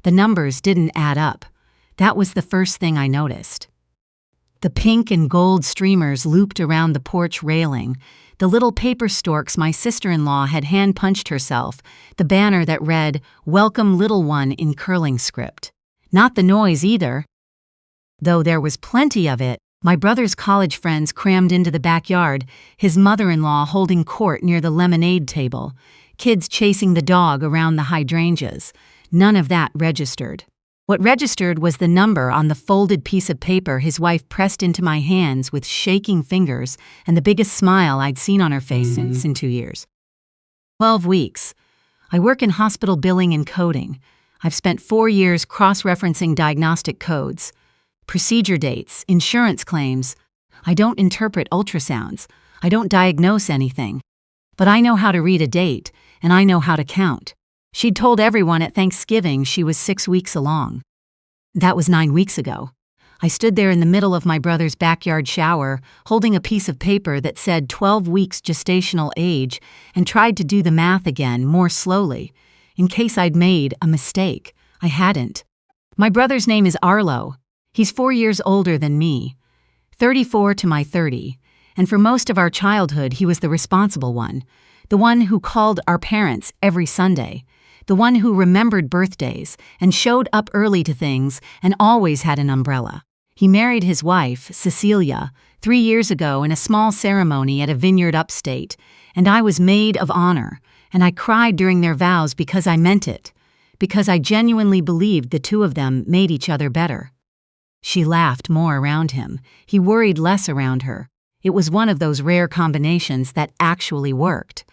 The numbers didn't add up. That was the first thing I noticed. The pink and gold streamers looped around the porch railing, the little paper storks my sister-in-law had hand-punched herself, the banner that read, "Welcome Little One" in curling script. Not the noise either. Though there was plenty of it, my brother's college friends crammed into the backyard, his mother-in-law holding court near the lemonade table, kids chasing the dog around the hydrangeas. None of that registered. What registered was the number on the folded piece of paper his wife pressed into my hands with shaking fingers and the biggest smile I'd seen on her face since in 2 years. 12 weeks. I work in hospital billing and coding. I've spent 4 years cross-referencing diagnostic codes, procedure dates, insurance claims. I don't interpret ultrasounds. I don't diagnose anything. But I know how to read a date, and I know how to count. She'd told everyone at Thanksgiving she was 6 weeks along. That was 9 weeks ago. I stood there in the middle of my brother's backyard shower, holding a piece of paper that said 12 weeks gestational age, and tried to do the math again more slowly, in case I'd made a mistake. I hadn't. My brother's name is Arlo. He's 4 years older than me, 34 to my 30, and for most of our childhood he was the responsible one, the one who called our parents every Sunday, the one who remembered birthdays and showed up early to things and always had an umbrella. He married his wife, Cecilia, 3 years ago in a small ceremony at a vineyard upstate, and I was maid of honor, and I cried during their vows because I meant it, because I genuinely believed the two of them made each other better. She laughed more around him. He worried less around her. It was one of those rare combinations that actually worked.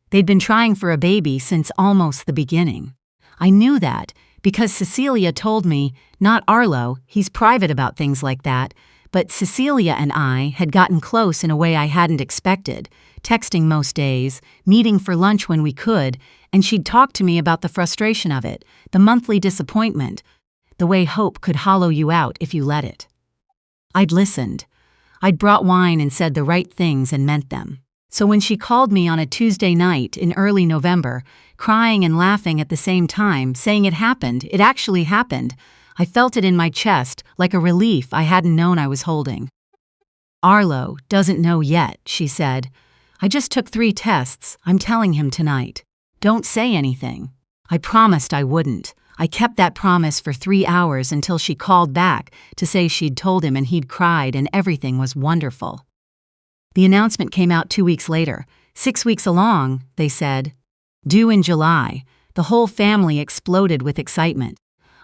They'd been trying for a baby since almost the beginning. I knew that because Cecilia told me, not Arlo, he's private about things like that, but Cecilia and I had gotten close in a way I hadn't expected, texting most days, meeting for lunch when we could, and she'd talk to me about the frustration of it, the monthly disappointment, the way hope could hollow you out if you let it. I'd listened. I'd brought wine and said the right things and meant them. So when she called me on a Tuesday night in early November, crying and laughing at the same time, saying it actually happened, I felt it in my chest like a relief I hadn't known I was holding. Arlo doesn't know yet, she said. I just took 3 tests. I'm telling him tonight. Don't say anything. I promised I wouldn't. I kept that promise for 3 hours until she called back to say she'd told him and he'd cried and everything was wonderful. The announcement came out 2 weeks later. 6 weeks along, they said. Due in July. The whole family exploded with excitement.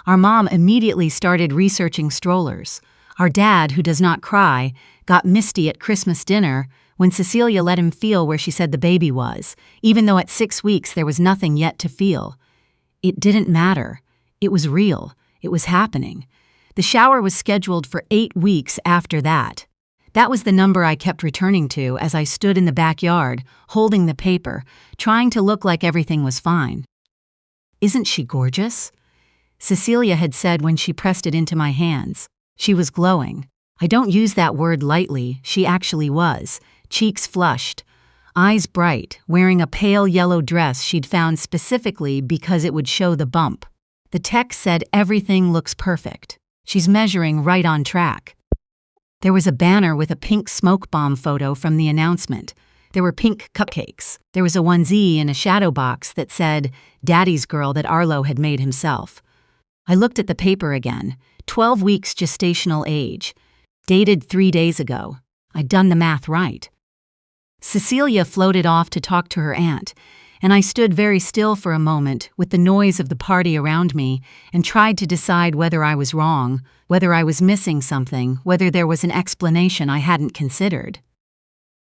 Our mom immediately started researching strollers. Our dad, who does not cry, got misty at Christmas dinner when Cecilia let him feel where she said the baby was, even though at 6 weeks there was nothing yet to feel. It didn't matter. It was real. It was happening. The shower was scheduled for 8 weeks after that. That was the number I kept returning to as I stood in the backyard, holding the paper, trying to look like everything was fine. Isn't she gorgeous? Cecilia had said when she pressed it into my hands. She was glowing. I don't use that word lightly, she actually was. Cheeks flushed, eyes bright, wearing a pale yellow dress she'd found specifically because it would show the bump. The text said everything looks perfect. She's measuring right on track. There was a banner with a pink smoke bomb photo from the announcement. There were pink cupcakes. There was a onesie in a shadow box that said, Daddy's Girl that Arlo had made himself. I looked at the paper again. 12 weeks gestational age. Dated 3 days ago. I'd done the math right. Cecilia floated off to talk to her aunt, and I stood very still for a moment with the noise of the party around me and tried to decide whether I was wrong, whether I was missing something, whether there was an explanation I hadn't considered.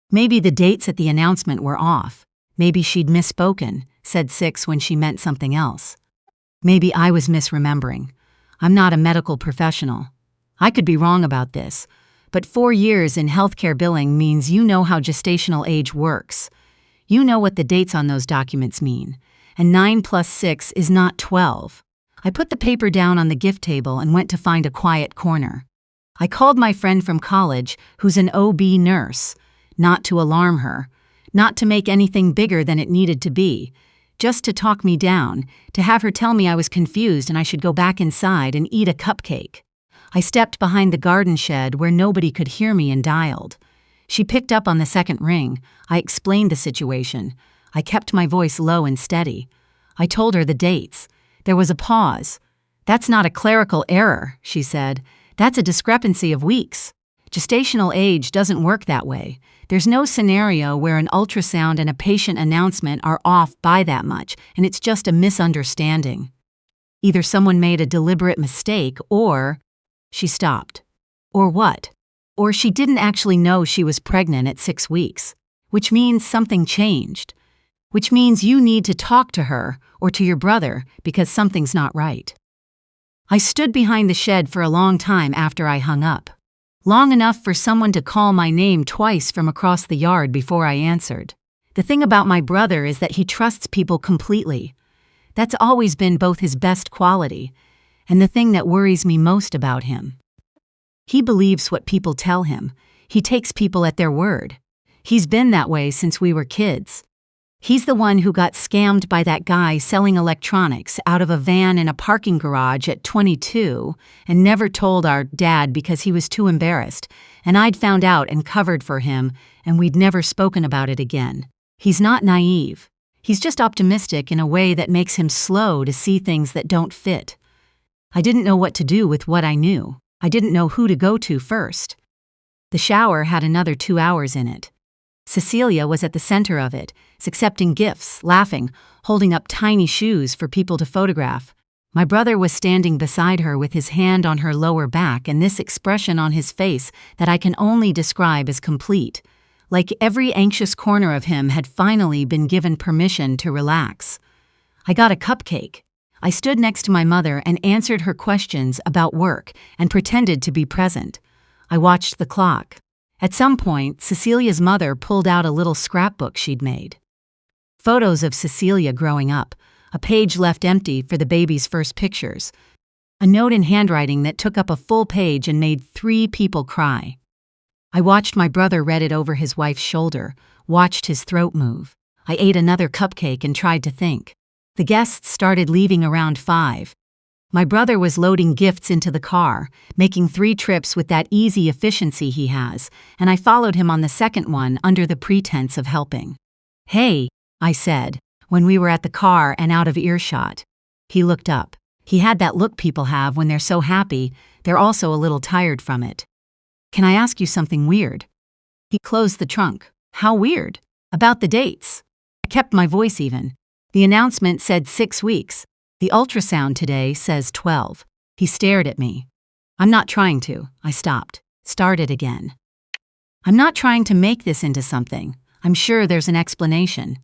Maybe the dates at the announcement were off. Maybe she'd misspoken, said 6 when she meant something else. Maybe I was misremembering. I'm not a medical professional. I could be wrong about this, but 4 years in healthcare billing means you know how gestational age works. You know what the dates on those documents mean, and 9 plus 6 is not 12. I put the paper down on the gift table and went to find a quiet corner. I called my friend from college, who's an OB nurse, not to alarm her, not to make anything bigger than it needed to be, just to talk me down, to have her tell me I was confused and I should go back inside and eat a cupcake. I stepped behind the garden shed where nobody could hear me and dialed. She picked up on the second ring. I explained the situation. I kept my voice low and steady. I told her the dates. There was a pause. "That's not a clerical error," she said. "That's a discrepancy of weeks. Gestational age doesn't work that way. There's no scenario where an ultrasound and a patient announcement are off by that much, and it's just a misunderstanding. Either someone made a deliberate mistake or..." She stopped. "Or what?" "Or she didn't actually know she was pregnant at 6 weeks. Which means something changed. Which means you need to talk to her or to your brother because something's not right." I stood behind the shed for a long time after I hung up. Long enough for someone to call my name twice from across the yard before I answered. The thing about my brother is that he trusts people completely. That's always been both his best quality and the thing that worries me most about him. He believes what people tell him. He takes people at their word. He's been that way since we were kids. He's the one who got scammed by that guy selling electronics out of a van in a parking garage at 22 and never told our dad because he was too embarrassed, and I'd found out and covered for him, and we'd never spoken about it again. He's not naive. He's just optimistic in a way that makes him slow to see things that don't fit. I didn't know what to do with what I knew. I didn't know who to go to first. The shower had another 2 hours in it. Cecilia was at the center of it, accepting gifts, laughing, holding up tiny shoes for people to photograph. My brother was standing beside her with his hand on her lower back and this expression on his face that I can only describe as complete. Like every anxious corner of him had finally been given permission to relax. I got a cupcake. I stood next to my mother and answered her questions about work and pretended to be present. I watched the clock. At some point, Cecilia's mother pulled out a little scrapbook she'd made. Photos of Cecilia growing up, a page left empty for the baby's first pictures, a note in handwriting that took up a full page and made 3 people cry. I watched my brother read it over his wife's shoulder, watched his throat move. I ate another cupcake and tried to think. The guests started leaving around 5. My brother was loading gifts into the car, making 3 trips with that easy efficiency he has, and I followed him on the second one under the pretense of helping. "Hey," I said, when we were at the car and out of earshot. He looked up. He had that look people have when they're so happy, they're also a little tired from it. "Can I ask you something weird?" He closed the trunk. "How weird?" "About the dates." I kept my voice even. "The announcement said 6 weeks. The ultrasound today says 12. He stared at me. "I'm not trying to." I stopped. Started again. "I'm not trying to make this into something. I'm sure there's an explanation.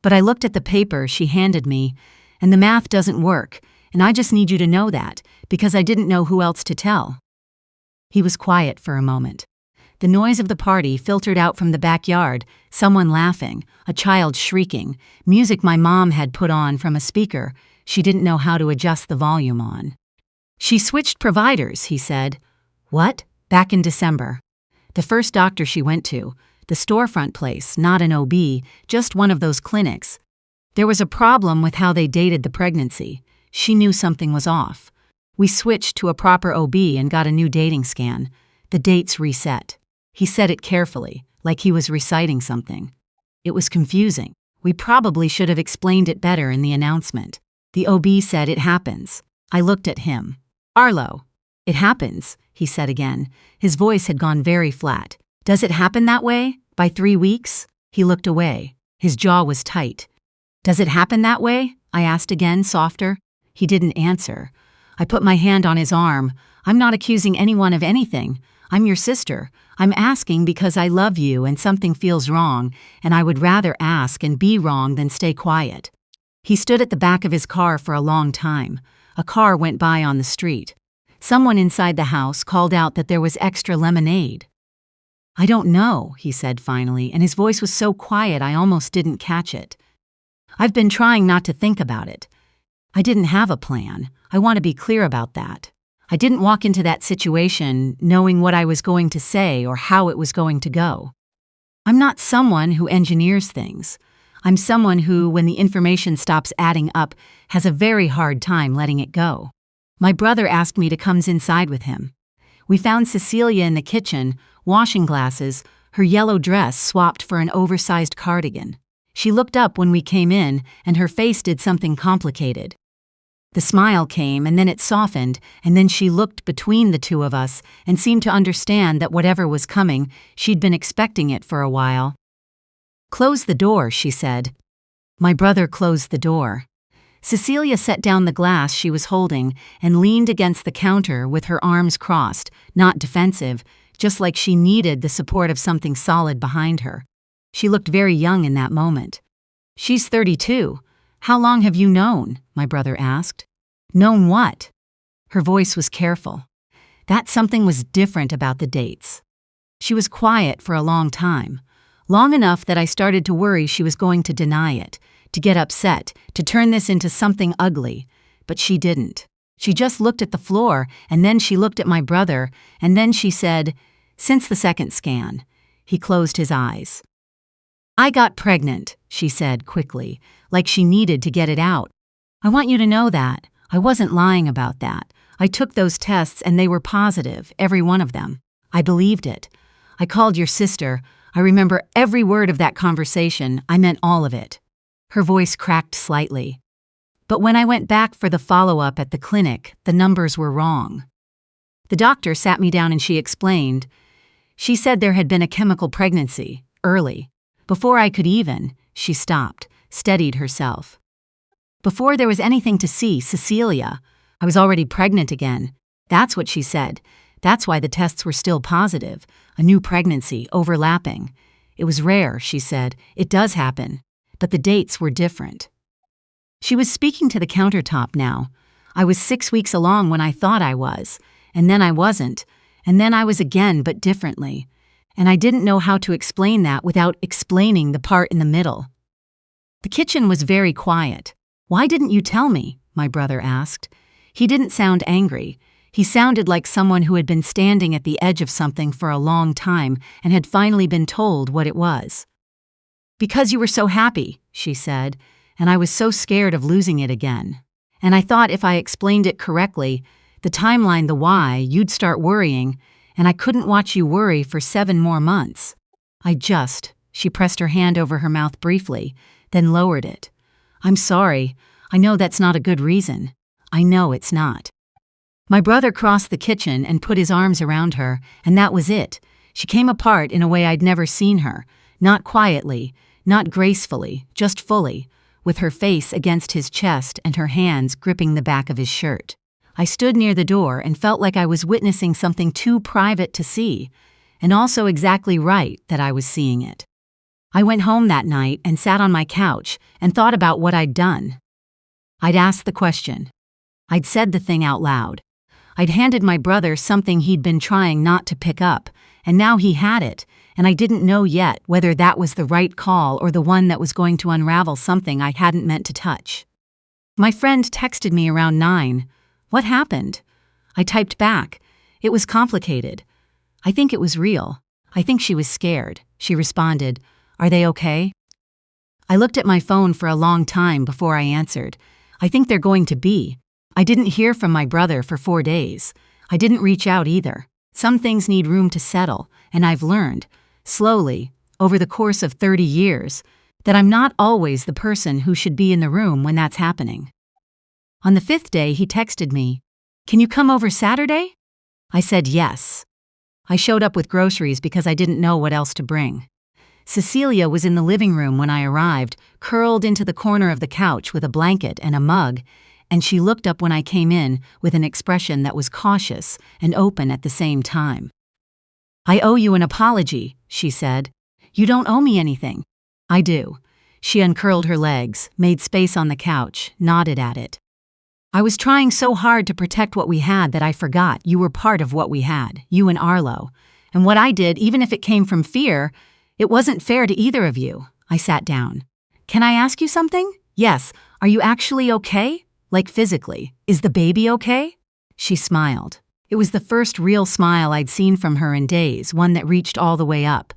But I looked at the paper she handed me, and the math doesn't work, and I just need you to know that, because I didn't know who else to tell." He was quiet for a moment. The noise of the party filtered out from the backyard, someone laughing, a child shrieking, music my mom had put on from a speaker she didn't know how to adjust the volume on. "She switched providers," he said. "What?" "Back in December. The first doctor she went to, the storefront place, not an OB, just one of those clinics. There was a problem with how they dated the pregnancy. She knew something was off. We switched to a proper OB and got a new dating scan. The dates reset." He said it carefully, like he was reciting something. It was confusing. We probably should have explained it better in the announcement. The OB said it happens. I looked at him. "Arlo." "It happens," he said again. His voice had gone very flat. "Does it happen that way? By 3 weeks?" He looked away. His jaw was tight. "Does it happen that way?" I asked again, softer. He didn't answer. I put my hand on his arm. "I'm not accusing anyone of anything. I'm your sister. I'm asking because I love you and something feels wrong, and I would rather ask and be wrong than stay quiet." He stood at the back of his car for a long time. A car went by on the street. Someone inside the house called out that there was extra lemonade. "I don't know," he said finally, and his voice was so quiet I almost didn't catch it. "I've been trying not to think about it. I didn't have a plan. I want to be clear about that. I didn't walk into that situation knowing what I was going to say or how it was going to go. I'm not someone who engineers things. I'm someone who, when the information stops adding up, has a very hard time letting it go. My brother asked me to come inside with him. We found Cecilia in the kitchen, washing glasses, her yellow dress swapped for an oversized cardigan. She looked up when we came in, and her face did something complicated. The smile came, and then it softened, and then she looked between the two of us and seemed to understand that whatever was coming, she'd been expecting it for a while. "Close the door," she said. My brother closed the door. Cecilia set down the glass she was holding and leaned against the counter with her arms crossed, not defensive, just like she needed the support of something solid behind her. She looked very young in that moment. "She's 32. How long have you known?" my brother asked. "Known what?" Her voice was careful. That something was different about the dates. She was quiet for a long time, long enough that I started to worry she was going to deny it, to get upset, to turn this into something ugly, but she didn't. She just looked at the floor, and then she looked at my brother, and then she said, "Since the second scan." He closed his eyes. "I got pregnant," she said quickly, like she needed to get it out. "I want you to know that. I wasn't lying about that. I took those tests and they were positive, every one of them. I believed it. I called your sister. I remember every word of that conversation. I meant all of it." Her voice cracked slightly. "But when I went back for the follow-up at the clinic, the numbers were wrong." The doctor sat me down and she explained. She said there had been a chemical pregnancy, early. Before I could even, she stopped, steadied herself. "Before there was anything to see, Cecilia, I was already pregnant again. That's what she said. That's why the tests were still positive. A new pregnancy, overlapping. It was rare," she said. "It does happen. But the dates were different." She was speaking to the countertop now. "I was 6 weeks along when I thought I was, and then I wasn't, and then I was again but differently. And I didn't know how to explain that without explaining the part in the middle." The kitchen was very quiet. "Why didn't you tell me?" my brother asked. He didn't sound angry. He sounded like someone who had been standing at the edge of something for a long time and had finally been told what it was. "Because you were so happy," she said, "and I was so scared of losing it again. And I thought if I explained it correctly, the timeline, the why, you'd start worrying, and I couldn't watch you worry for 7 more months. She pressed her hand over her mouth briefly, then lowered it. "I'm sorry. I know that's not a good reason. I know it's not." My brother crossed the kitchen and put his arms around her, and that was it. She came apart in a way I'd never seen her, not quietly, not gracefully, just fully, with her face against his chest and her hands gripping the back of his shirt. I stood near the door and felt like I was witnessing something too private to see, and also exactly right that I was seeing it. I went home that night and sat on my couch and thought about what I'd done. I'd asked the question. I'd said the thing out loud. I'd handed my brother something he'd been trying not to pick up, and now he had it, and I didn't know yet whether that was the right call or the one that was going to unravel something I hadn't meant to touch. My friend texted me around 9. "What happened?" I typed back. "It was complicated. I think it was real. I think she was scared." She responded, "Are they okay?" I looked at my phone for a long time before I answered. "I think they're going to be." I didn't hear from my brother for 4 days. I didn't reach out either. Some things need room to settle, and I've learned, slowly, over the course of 30 years, that I'm not always the person who should be in the room when that's happening. On the 5th day, he texted me, "Can you come over Saturday?" I said yes. I showed up with groceries because I didn't know what else to bring. Cecilia was in the living room when I arrived, curled into the corner of the couch with a blanket and a mug, and she looked up when I came in with an expression that was cautious and open at the same time. "I owe you an apology," she said. "You don't owe me anything." "I do." She uncurled her legs, made space on the couch, nodded at it. "I was trying so hard to protect what we had that I forgot you were part of what we had, you and Arlo. And what I did, even if it came from fear, it wasn't fair to either of you." I sat down. "Can I ask you something?" "Yes. Are you actually okay? Like physically. Is the baby okay?" She smiled. It was the first real smile I'd seen from her in days, one that reached all the way up.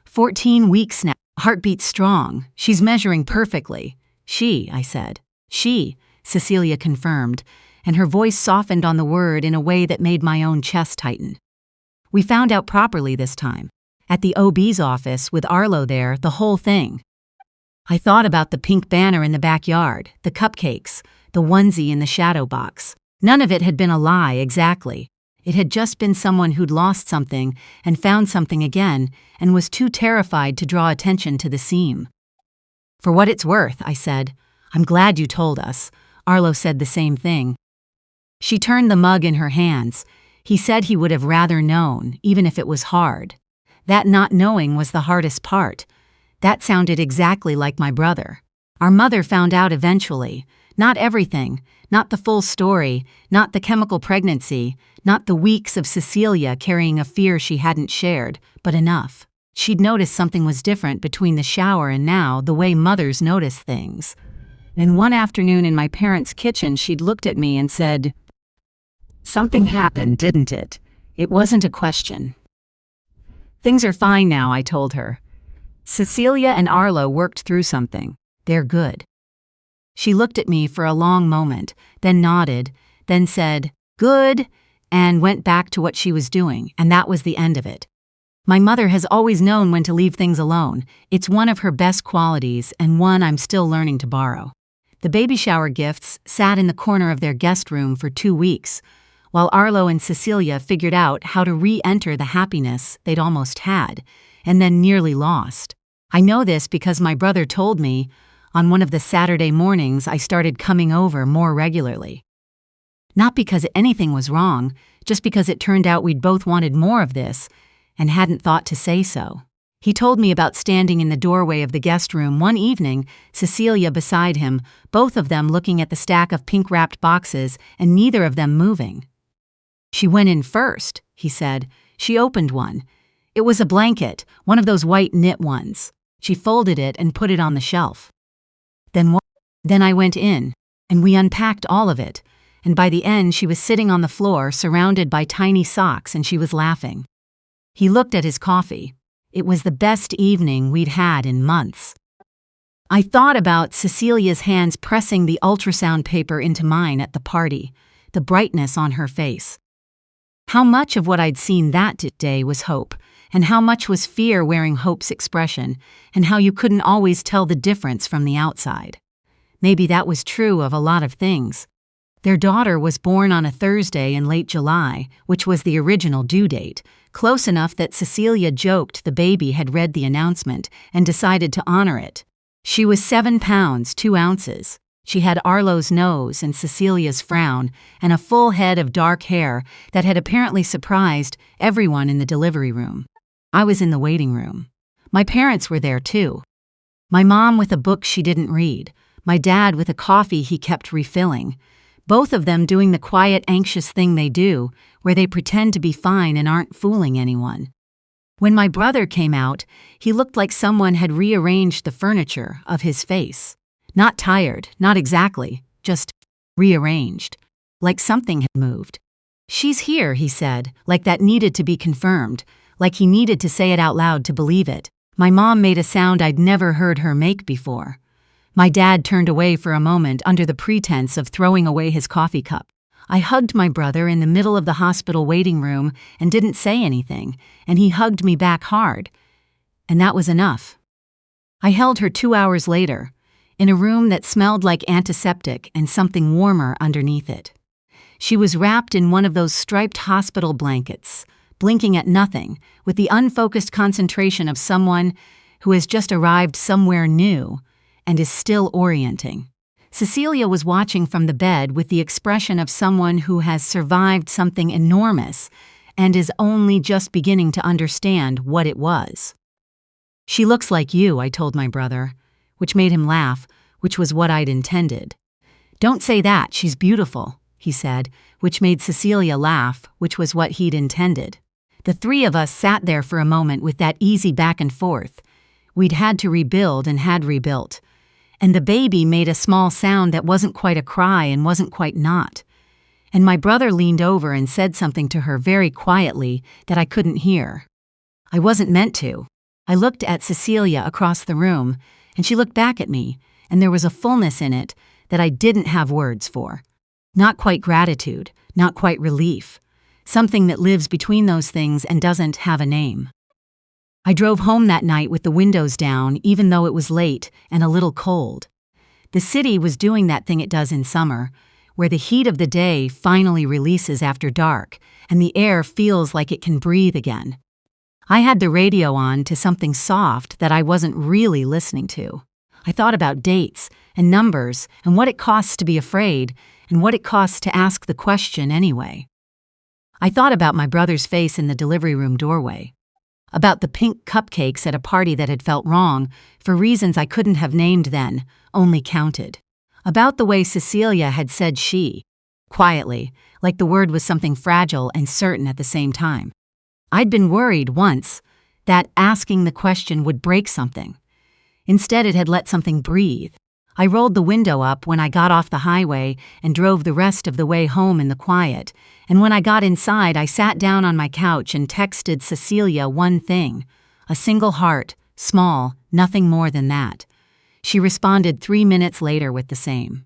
14 weeks now. Heartbeat strong. She's measuring perfectly. I said. She, Cecilia confirmed, and her voice softened on the word in a way that made my own chest tighten. We found out properly this time. At the OB's office, with Arlo there, the whole thing. I thought about the pink banner in the backyard, the cupcakes, the onesie in the shadow box. None of it had been a lie, exactly. It had just been someone who'd lost something and found something again and was too terrified to draw attention to the seam. For what it's worth, I said. I'm glad you told us. Arlo said the same thing. She turned the mug in her hands. He said he would have rather known, even if it was hard. That not knowing was the hardest part. That sounded exactly like my brother. Our mother found out eventually. Not everything, not the full story, not the chemical pregnancy, not the weeks of Cecilia carrying a fear she hadn't shared, but enough. She'd noticed something was different between the shower and now, the way mothers notice things. And one afternoon in my parents' kitchen, she'd looked at me and said, "Something happened, didn't it?" It wasn't a question. "Things are fine now," I told her. "Cecilia and Arlo worked through something. They're good." She looked at me for a long moment, then nodded, then said, "Good," and went back to what she was doing, and that was the end of it. My mother has always known when to leave things alone. It's one of her best qualities and one I'm still learning to borrow. The baby shower gifts sat in the corner of their guest room for 2 weeks, while Arlo and Cecilia figured out how to re-enter the happiness they'd almost had, and then nearly lost. I know this because my brother told me on one of the Saturday mornings I started coming over more regularly. Not because anything was wrong, just because it turned out we'd both wanted more of this and hadn't thought to say so. He told me about standing in the doorway of the guest room one evening, Cecilia beside him, both of them looking at the stack of pink-wrapped boxes and neither of them moving. "She went in first," he said. "She opened one. It was a blanket, one of those white knit ones. She folded it and put it on the shelf. Then I went in, and we unpacked all of it, and by the end she was sitting on the floor surrounded by tiny socks and she was laughing." He looked at his coffee. It was the best evening we'd had in months. I thought about Cecilia's hands pressing the ultrasound paper into mine at the party, the brightness on her face. How much of what I'd seen that day was hope, and how much was fear wearing hope's expression, and how you couldn't always tell the difference from the outside. Maybe that was true of a lot of things. Their daughter was born on a Thursday in late July, which was the original due date, close enough that Cecilia joked the baby had read the announcement and decided to honor it. She was 7 pounds, 2 ounces. She had Arlo's nose and Cecilia's frown and a full head of dark hair that had apparently surprised everyone in the delivery room. I was in the waiting room. My parents were there too. My mom with a book she didn't read, my dad with a coffee he kept refilling, both of them doing the quiet, anxious thing they do, where they pretend to be fine and aren't fooling anyone. When my brother came out, he looked like someone had rearranged the furniture of his face. Not tired, not exactly, just rearranged. Like something had moved. "She's here," he said, like that needed to be confirmed, like he needed to say it out loud to believe it. My mom made a sound I'd never heard her make before. My dad turned away for a moment under the pretense of throwing away his coffee cup. I hugged my brother in the middle of the hospital waiting room and didn't say anything, and he hugged me back hard. And that was enough. I held her 2 hours later, in a room that smelled like antiseptic and something warmer underneath it. She was wrapped in one of those striped hospital blankets, blinking at nothing, with the unfocused concentration of someone who has just arrived somewhere new and is still orienting. Cecilia was watching from the bed with the expression of someone who has survived something enormous and is only just beginning to understand what it was. "She looks like you," I told my brother, which made him laugh, which was what I'd intended. "Don't say that, she's beautiful," he said, which made Cecilia laugh, which was what he'd intended. The three of us sat there for a moment with that easy back and forth. We'd had to rebuild and had rebuilt. And the baby made a small sound that wasn't quite a cry and wasn't quite not. And my brother leaned over and said something to her very quietly that I couldn't hear. I wasn't meant to. I looked at Cecilia across the room, and she looked back at me, and there was a fullness in it that I didn't have words for. Not quite gratitude, not quite relief. Something that lives between those things and doesn't have a name. I drove home that night with the windows down, even though it was late and a little cold. The city was doing that thing it does in summer, where the heat of the day finally releases after dark, and the air feels like it can breathe again. I had the radio on to something soft that I wasn't really listening to. I thought about dates and numbers and what it costs to be afraid and what it costs to ask the question anyway. I thought about my brother's face in the delivery room doorway, about the pink cupcakes at a party that had felt wrong for reasons I couldn't have named then, only counted, about the way Cecilia had said she, quietly, like the word was something fragile and certain at the same time. I'd been worried once that asking the question would break something. Instead, it had let something breathe. I rolled the window up when I got off the highway and drove the rest of the way home in the quiet, and when I got inside, I sat down on my couch and texted Cecilia one thing, a single heart, small, nothing more than that. She responded 3 minutes later with the same.